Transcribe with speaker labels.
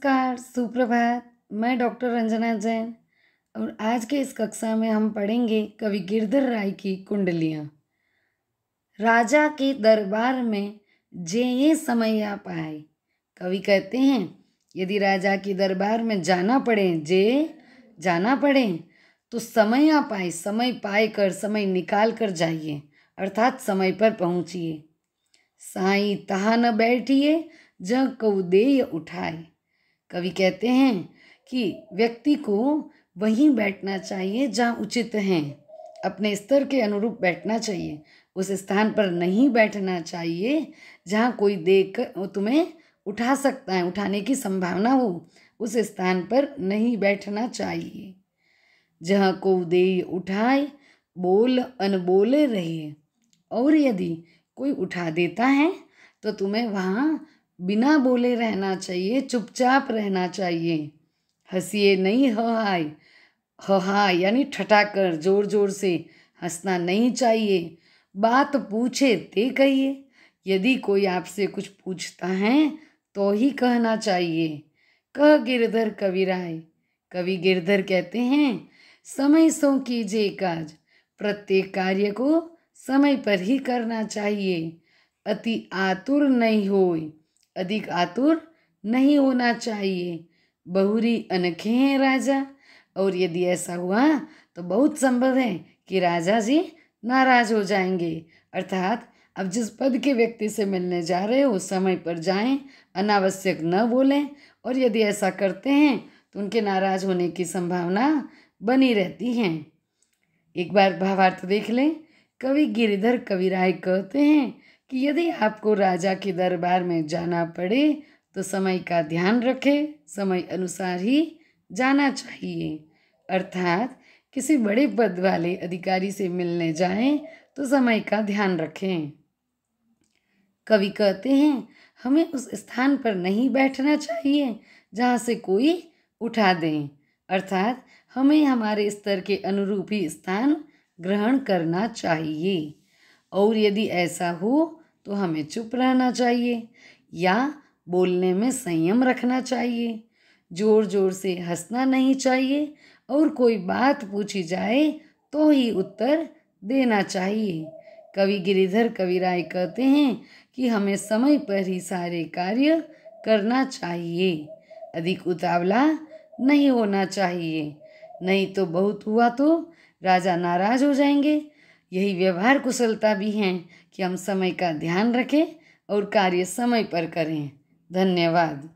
Speaker 1: नमस्कार, सुप्रभात। मैं डॉक्टर रंजना जैन और आज के इस कक्षा में हम पढ़ेंगे कवि गिरधर राय की कुंडलियाँ। राजा के दरबार में जे ये समय आ पाए। कवि कहते हैं यदि राजा के दरबार में जाना पड़े तो समय आ पाए, समय पाए कर, समय निकाल कर जाइए, अर्थात समय पर पहुँचिए। साईं तहा न बैठिए जह कऊ देय उठाए। कवि कहते हैं कि व्यक्ति को वहीं बैठना चाहिए जहाँ उचित है, अपने स्तर के अनुरूप बैठना चाहिए। उस स्थान पर नहीं बैठना चाहिए जहाँ कोई देख तुम्हें उठा सकता है, उठाने की संभावना हो, उस स्थान पर नहीं बैठना चाहिए। जहाँ को देय उठाए बोल अनबोले रहिए। और यदि कोई उठा देता है तो तुम्हें वहाँ बिना बोले रहना चाहिए, चुपचाप रहना चाहिए। हंसिए नहीं हाय यानी ठठाकर जोर जोर से हंसना नहीं चाहिए। बात पूछे ते कहिए। यदि कोई आपसे कुछ पूछता है तो ही कहना चाहिए। कह गिरधर कविराय। कवि गिरधर कहते हैं समय सो कीजिए काज, प्रत्येक कार्य को समय पर ही करना चाहिए। अति आतुर नहीं होए, अधिक आतुर नहीं होना चाहिए। बहुरी अनखे हैं राजा। और यदि ऐसा हुआ तो बहुत संभव है कि राजा जी नाराज हो जाएंगे। अर्थात अब जिस पद के व्यक्ति से मिलने जा रहे हो समय पर जाएं, अनावश्यक न बोलें, और यदि ऐसा करते हैं तो उनके नाराज होने की संभावना बनी रहती है। एक बार भावार्थ देख लें। कवि गिरधर कविराय कहते हैं कि यदि आपको राजा के दरबार में जाना पड़े तो समय का ध्यान रखें, समय अनुसार ही जाना चाहिए। अर्थात किसी बड़े पद वाले अधिकारी से मिलने जाएं तो समय का ध्यान रखें। कवि कहते हैं हमें उस स्थान पर नहीं बैठना चाहिए जहाँ से कोई उठा दें, अर्थात हमें हमारे स्तर के अनुरूप ही स्थान ग्रहण करना चाहिए। और यदि ऐसा हो तो हमें चुप रहना चाहिए या बोलने में संयम रखना चाहिए। जोर जोर से हंसना नहीं चाहिए और कोई बात पूछी जाए तो ही उत्तर देना चाहिए। कवि गिरिधर कविराय कहते हैं कि हमें समय पर ही सारे कार्य करना चाहिए, अधिक उतावला नहीं होना चाहिए, नहीं तो बहुत हुआ तो राजा नाराज हो जाएंगे। यही व्यवहार कुशलता भी है कि हम समय का ध्यान रखें और कार्य समय पर करें। धन्यवाद।